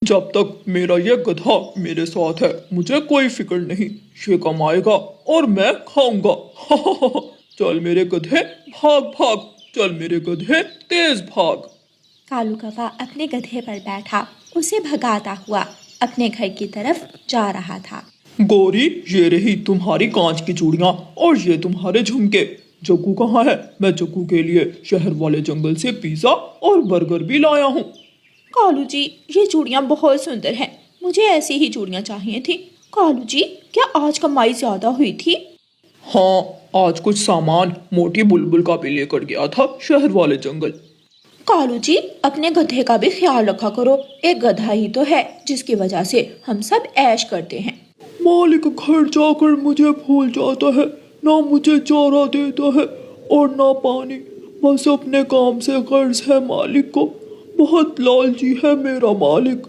जब तक मेरा ये गधा मेरे साथ है मुझे कोई फिक्र नहीं। ये कमाएगा और मैं खाऊंगा। चल मेरे गधे भाग भाग, चल मेरे गधे तेज भाग। कालू कौवा अपने गधे पर बैठा उसे भगाता हुआ अपने घर की तरफ जा रहा था। गौरी, ये रही तुम्हारी कांच की चूड़ियां और ये तुम्हारे झुमके। जग्गू कहाँ है? मैं जग्गू के लिए शहर वाले जंगल से पिज्जा और बर्गर भी लाया हूँ। कालू जी, ये चूड़ियाँ बहुत सुंदर हैं, मुझे ऐसी ही चूड़ियाँ चाहिए थी। कालू जी, क्या आज कमाई ज्यादा हुई थी? हाँ, आज कुछ सामान मोटी बुलबुल का भी लेकर गया था शहर वाले जंगल। कालू जी, अपने गधे का भी ख्याल रखा करो, एक गधा ही तो है जिसकी वजह से हम सब ऐश करते हैं। मालिक घर जाकर मुझे भूल जाता है, ना मुझे चारा देता है और ना पानी। बस अपने काम से कर्ज है मालिक को। बहुत लालची है मेरा मालिक।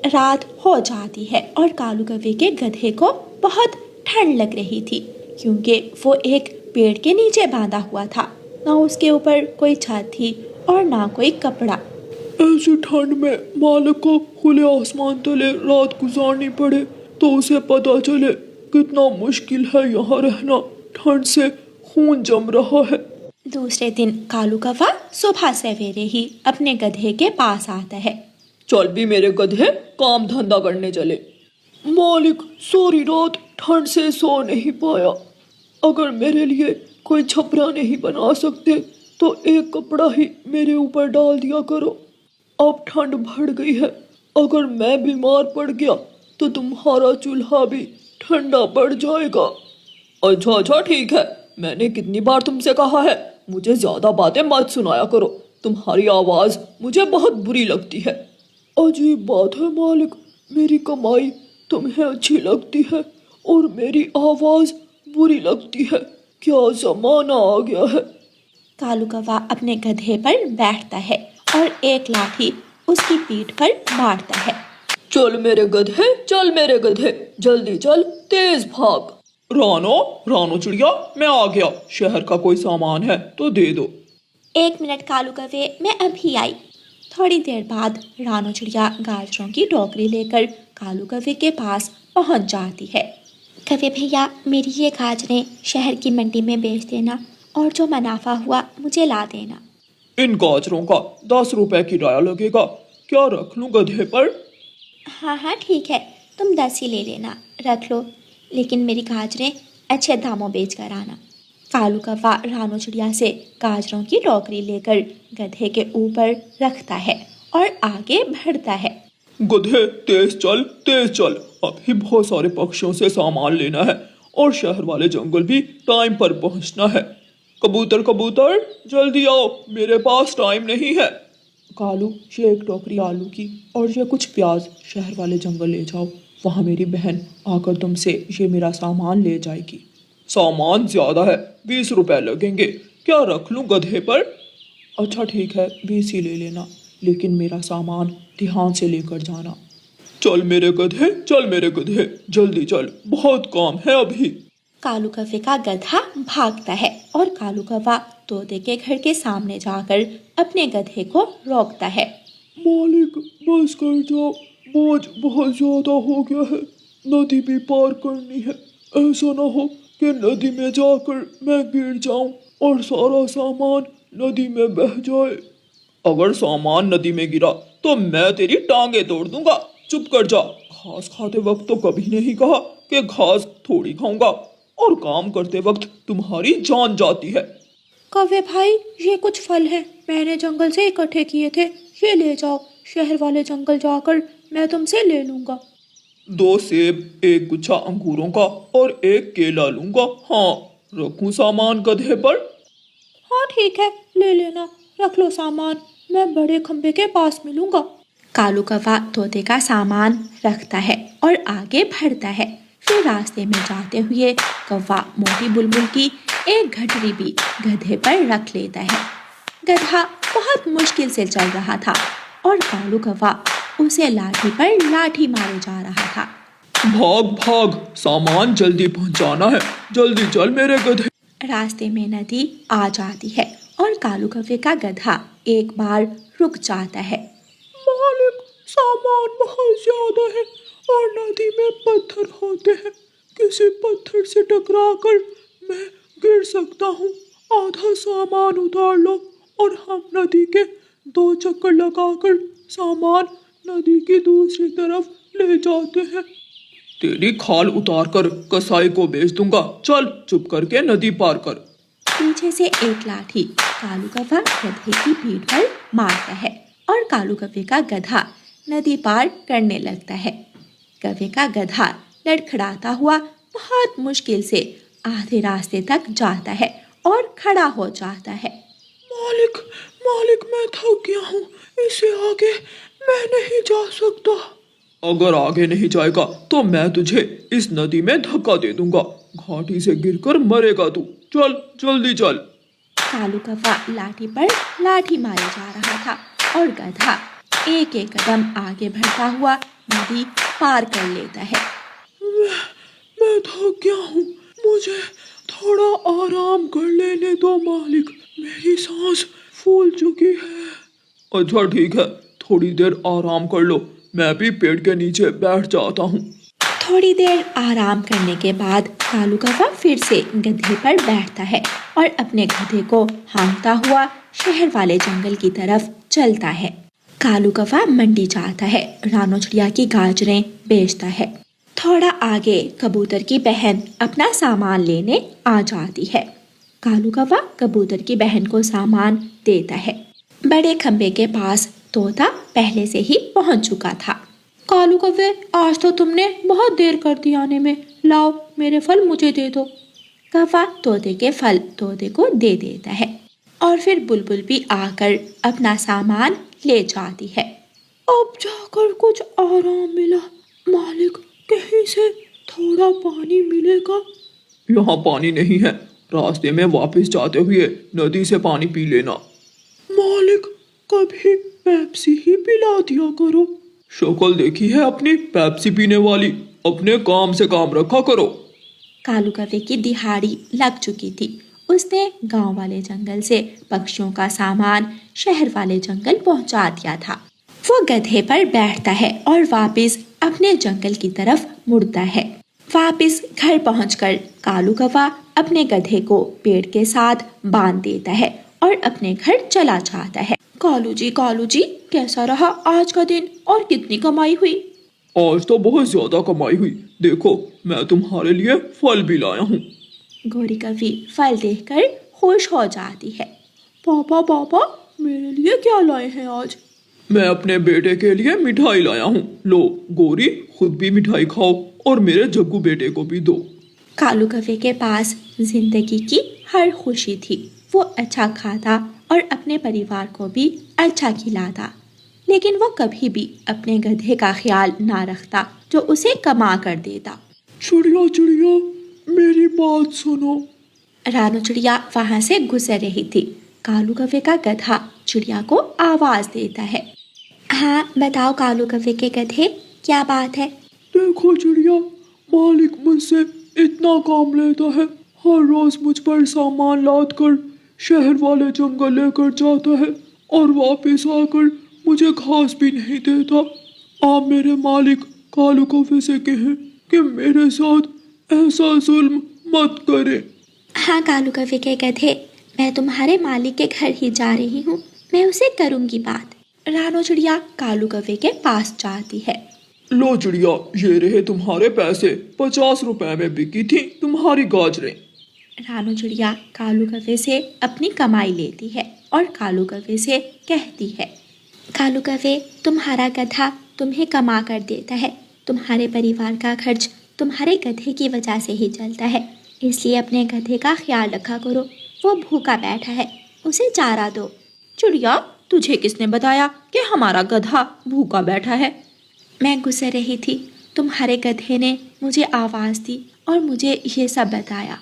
रात हो जाती है और कालू कौवे के गधे को बहुत ठंड लग रही थी, क्योंकि वो एक पेड़ के नीचे बांधा हुआ था। ना उसके ऊपर कोई छत थी और ना कोई कपड़ा। ऐसी ठंड में मालिक को खुले आसमान तले रात गुजारनी पड़े तो उसे पता चले कितना मुश्किल है यहाँ रहना। ठंड से खून जम रहा है। दूसरे दिन कालू कौवा सुबह सवेरे ही अपने गधे के पास आता है। चल भी मेरे गधे, काम धंधा करने चले। मालिक, सारी रात ठंड से सो नहीं पाया। अगर मेरे लिए कोई छपरा नहीं बना सकते तो एक कपड़ा ही मेरे ऊपर डाल दिया करो। अब ठंड बढ़ गई है, अगर मैं बीमार पड़ गया तो तुम्हारा चूल्हा भी ठंडा पड़ जाएगा। अच्छा अच्छा ठीक है, मैंने कितनी बार तुमसे कहा है मुझे ज्यादा बातें मत सुनाया करो, तुम्हारी आवाज मुझे बहुत बुरी लगती है। अजीब बात है मालिक, मेरी कमाई तुम्हें अच्छी लगती है और मेरी आवाज बुरी लगती है। क्या जमाना आ गया है। कालू कौवा अपने गधे पर बैठता है और एक लाठी उसकी पीठ पर मारता है। चल मेरे गधे, चल मेरे गधे, जल्दी चल, तेज भाग। रानो, रानो चिड़िया, मैं आ गया। शहर का कोई सामान है तो दे दो। 1 मिनट कालू कौवे, मैं अभी आई। थोड़ी देर बाद रानो चिड़िया गाजरों की टोकरी लेकर कालू कौवे के पास पहुंच जाती है। कौवे भैया, मेरी ये गाजरें शहर की मंडी में बेच देना और जो मुनाफा हुआ मुझे ला देना। इन गाजरों का 10 रुपए किराया लगेगा। क्या रख लूं गधे पर? हाँ हाँ ठीक है, तुम 10 ही ले लेना, रख लो, लेकिन मेरी गाजरें अच्छे दामों बेच कर आना। कालू कौवा रानो चिड़िया से गाजरों की टोकरी लेकर गधे के ऊपर रखता है और आगे बढ़ता है। गधे तेज चल, तेज चल, अभी बहुत सारे पक्षियों से सामान लेना है और शहर वाले जंगल भी टाइम पर पहुंचना है। कबूतर कबूतर, जल्दी आओ, मेरे पास टाइम नहीं है। कालू, ये एक टोकरी आलू की और ये कुछ प्याज शहर वाले जंगल ले जाओ, वहाँ मेरी बहन आकर तुमसे ये मेरा सामान ले जाएगी। सामान ज्यादा है, 20 रुपए लगेंगे। क्या रख लूं गधे पर? अच्छा ठीक है, 20 ही ले लेना, लेकिन मेरा सामान ध्यान से लेकर जाना। चल मेरे गधे, चल मेरे गधे, जल्दी चल, बहुत काम है अभी। कालू कौवे का गधा भागता है और कालू कौवा तोते के घर के सामने जाकर अपने गधे को रोकता है। मालिक, बस कर जाओ, बोझ बहुत ज्यादा हो गया है, नदी भी पार करनी है। ऐसा ना हो कि नदी में जाकर मैं गिर जाऊं और सारा सामान नदी में बह जाए। अगर सामान नदी में गिरा तो मैं तेरी टांगे तोड़ दूंगा। चुप कर जा। घास खाते वक्त तो कभी नहीं कहा कि घास थोड़ी खाऊंगा, और काम करते वक्त तुम्हारी जान जाती है। कौवे भाई, ये कुछ फल हैं, मैंने जंगल से इकट्ठे किए थे, ये ले जाओ, शहर वाले जंगल जाकर मैं तुमसे ले लूंगा। 2 सेब, 1 गुच्छा अंगूरों का और 1 केला लूंगा। हाँ, रखूं सामान गधे पर? हाँ ठीक है, ले लेना, रख लो सामान, मैं बड़े खंबे के पास मिलूंगा। कालू कौवा तोते का सामान रखता है और आगे बढ़ता है। फिर रास्ते में जाते हुए कौवा मोटी बुलबुल की एक गठरी भी गधे पर रख लेता है। गधा बहुत मुश्किल से चल रहा था और कालू कौवा उसे लाठी पर लाठी मारे जा रहा था। भाग भाग, सामान जल्दी पहुंचाना है, जल्दी चल मेरे गधे। रास्ते में नदी आ जाती है और कालू कौवे का गधा एक बार रुक जाता है। मालिक, सामान बहुत ज्यादा है और नदी में पत्थर होते हैं। किसी पत्थर से टकराकर मैं गिर सकता हूँ। आधा सामान उतार लो और हम नदी के 2 चक्कर लगाकर सामान नदी की दूसरी तरफ ले जाते हैं। तेरी खाल उतार कर कसाई को बेच दूंगा। चल चुप करके नदी पार कर। पीछे से एक लाठी कालू कौवा गधे की पीठ पर मारता है और कालू कौवे का गधा नदी पार करने लगता है। कौवे का गधा लड़खड़ाता हुआ बहुत मुश्किल से आधे रास्ते तक जाता है और खड़ा हो जाता है। मालिक, मालिक, मैं थक गया हूँ। इससे आगे मैं नहीं जा सकता। अगर आगे नहीं जाएगा तो मैं तुझे इस नदी में धक्का दे दूंगा। घाटी से गिरकर मरेगा तू। चल जल्दी चल। कालू कौवा लाठी पर लाठी मारे जा रहा था और गधा एक एक कदम आगे बढ़ता हुआ नदी पार कर लेता है। मैं थक गया हूँ। मुझे थोड़ा आराम कर लेने दो मालिक। मेरी सांस फूल चुकी है। अच्छा ठीक है, थोड़ी देर आराम कर लो। मैं भी पेड़ के नीचे बैठ जाता हूँ। थोड़ी देर आराम करने के बाद कालू कौवा फिर से गधे पर बैठता है और अपने गधे को हाँकता हुआ शहर वाले जंगल की तरफ चलता है। कालू कौवा मंडी जाता है, रानो चिड़िया की गाजरें बेचता है। थोड़ा आगे कबूतर की बहन अपना सामान लेने आ जाती है। कालू कौवा कबूतर की बहन को सामान देता है। बड़े खंबे के पास तोता पहले से ही पहुंच चुका था। कालू कौवे, आज तो तुमने बहुत देर कर दी आने में। लाओ मेरे फल मुझे दे दो। कौवा तोते के फल तोते को दे देता है और फिर बुलबुल भी आकर अपना सामान ले जाती है। अब जाकर कुछ आराम मिला। मालिक, कहीं से थोड़ा पानी मिलेगा? यहाँ पानी नहीं है। रास्ते में वापस जाते हुए नदी से पानी पी लेना। मालिक, कभी पेप्सी ही पिला दिया करो। शक्ल देखी है अपनी पेप्सी पीने वाली। अपने काम से काम रखा करो। कालू कौवे की दिहाड़ी लग चुकी थी। उसने गांव वाले जंगल से पक्षियों का सामान शहर वाले जंगल पहुंचा दिया था। वो गधे पर बैठता है और वापस अपने जंगल की तरफ मुड़ता है। वापस घर पहुंचकर कालू कौवा अपने गधे को पेड़ के साथ बांध देता है और अपने घर चला जाता है। कालू जी, कैसा रहा आज का दिन और कितनी कमाई हुई? आज तो बहुत ज्यादा कमाई हुई। देखो, मैं तुम्हारे लिए फल भी लाया हूँ। गोरी कौवी फल देखकर खुश हो जाती है। पापा, मेरे लिए क्या लाए हैं आज? मैं अपने बेटे के लिए मिठाई लाया हूँ। लो गोरी, खुद भी मिठाई खाओ और मेरे जग्गू बेटे को भी दो। कालू कौवे के पास जिंदगी की हर खुशी थी। वो अच्छा खाता और अपने परिवार को भी अच्छा खिलाता, लेकिन वो कभी भी अपने गधे का ख्याल ना रखता जो उसे कमा कर देता। चिड़िया, मेरी बात सुनो। रानो चिड़िया वहां से गुजर रही थी। कालू कौवे का गधा चिड़िया को आवाज देता है। हाँ बताओ कालू कौवे के गधे, क्या बात है? देखो चिड़िया, मालिक मुझसे इतना काम लेता है। हर रोज मुझ पर सामान लाद कर शहर वाले जंगल लेकर जाता है और वापस आकर मुझे घास भी नहीं देता। आप मेरे मालिक कालू कौवे से कहें कि मेरे साथ ऐसा जुल्म मत करे। हाँ कालू कौवे के गधे, मैं तुम्हारे मालिक के घर ही जा रही हूँ। मैं उसे करूँगी बात। रानो चिड़िया कालू कौवे के पास जाती है। लो चिड़िया, ये रहे तुम्हारे पैसे। 50 रुपए में बिकी थी तुम्हारी गाजरें। रानो चिड़िया कालू कौवे से अपनी कमाई लेती है और कालू कौवे से कहती है, कालू कौवे, तुम्हारा गधा तुम्हें कमा कर देता है। तुम्हारे परिवार का खर्च तुम्हारे गधे की वजह से ही चलता है, इसलिए अपने गधे का ख्याल रखा करो। वो भूखा बैठा है, उसे चारा दो। चिड़िया, तुझे किसने बताया कि हमारा गधा भूखा बैठा है? मैं गुजर रही थी, तुम्हारे गधे ने मुझे आवाज़ दी और मुझे ये सब बताया।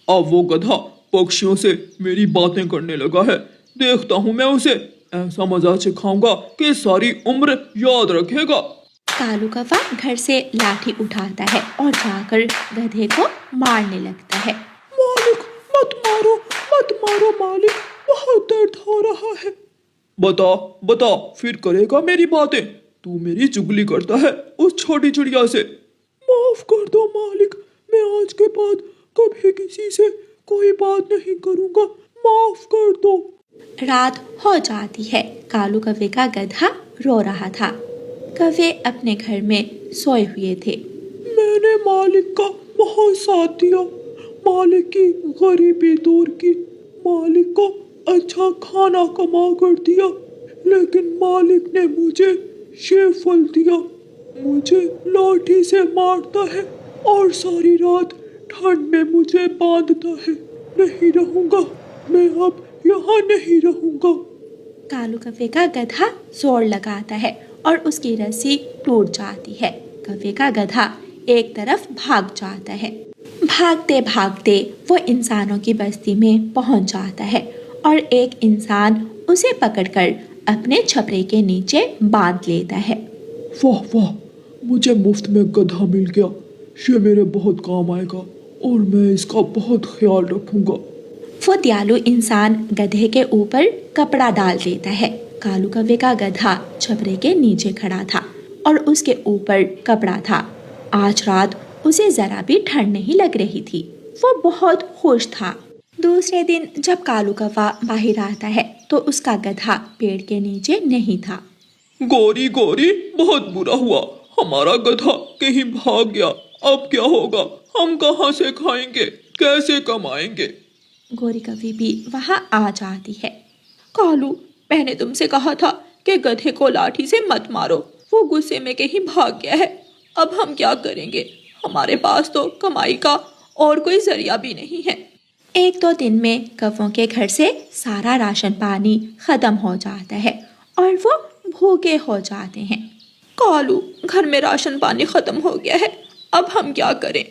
अब वो गधा पक्षियों से मेरी बातें करने लगा है। देखता हूँ मैं उसे ऐसा मजा सिखाऊंगा कि सारी उम्र याद रखेगा। कालू कौवा घर से लाठी उठाता है और जाकर गधे को मारने लगता है। मालिक, मत मारो मालिक, बहुत दर्द हो रहा है। बता, फिर करेगा मेरी बातें? तू मेरी चुगली करता है उस छोटी चिड़िया से। माफ कर दो मालिक, मैं आज के बाद कभी किसी से कोई बात नहीं करूँगा, माफ कर दो। रात हो जाती है। कालू कौवे का गधा रो रहा था। कौवे अपने घर में सोए हुए थे। मैंने मालिक का बहुत साथ दिया, मालिक की गरीबी दूर की, मालिक को अच्छा खाना कमा कर दिया, लेकिन मालिक ने मुझे ये फल दिया, मुझे लाठी से मारता है और सारी रात ठंड में मुझे बांधता है। नहीं रहूंगा, मैं अब यहाँ नहीं रहूंगा। कालू कौवे का गधा जोर लगाता है और उसकी रस्सी टूट जाती है। कौवे का गधा एक तरफ भाग जाता है। भागते भागते वो इंसानों की बस्ती में पहुंच जाता है और एक इंसान उसे पकड़कर अपने छपरे के नीचे बांध लेता है। वाह वाह, मुझे मुफ्त में गधा मिल गया, ये मेरे बहुत काम आएगा और मैं इसका बहुत ख्याल रखूंगा। वो दयालु इंसान गधे के ऊपर कपड़ा डाल देता है। कालू कौवे का गधा छपरे के नीचे खड़ा था और उसके ऊपर कपड़ा था। आज रात उसे जरा भी ठंड नहीं लग रही थी। वो बहुत खुश था। दूसरे दिन जब कालू कौवा बाहर आता है तो उसका गधा पेड़ के नीचे नहीं था। गोरी गोरी, बहुत बुरा हुआ, हमारा गधा कहीं भाग गया, अब क्या होगा, हम कहाँ से खाएंगे, कैसे कमाएंगे। गोरी कौवी भी वहाँ आ जाती है। कालू, मैंने तुमसे कहा था कि गधे को लाठी से मत मारो, वो गुस्से में कहीं भाग गया है, अब हम क्या करेंगे, हमारे पास तो कमाई का और कोई जरिया भी नहीं है। एक दो दिन में कौवों के घर से सारा राशन पानी खत्म हो जाता है और वो भूखे हो जाते हैं। कालू, घर में राशन पानी खत्म हो गया है, अब हम क्या करें।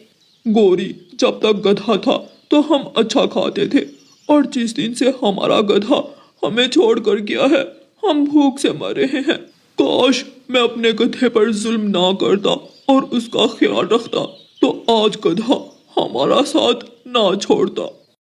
गोरी, जब तक गधा था तो हम अच्छा खाते थे और जिस दिन से हमारा गधा हमें छोड़ कर गया है हम भूख से मर रहे हैं। काश मैं अपने गधे पर जुल्म ना करता और उसका ख्याल रखता तो आज गधा हमारा साथ ना छोड़ता।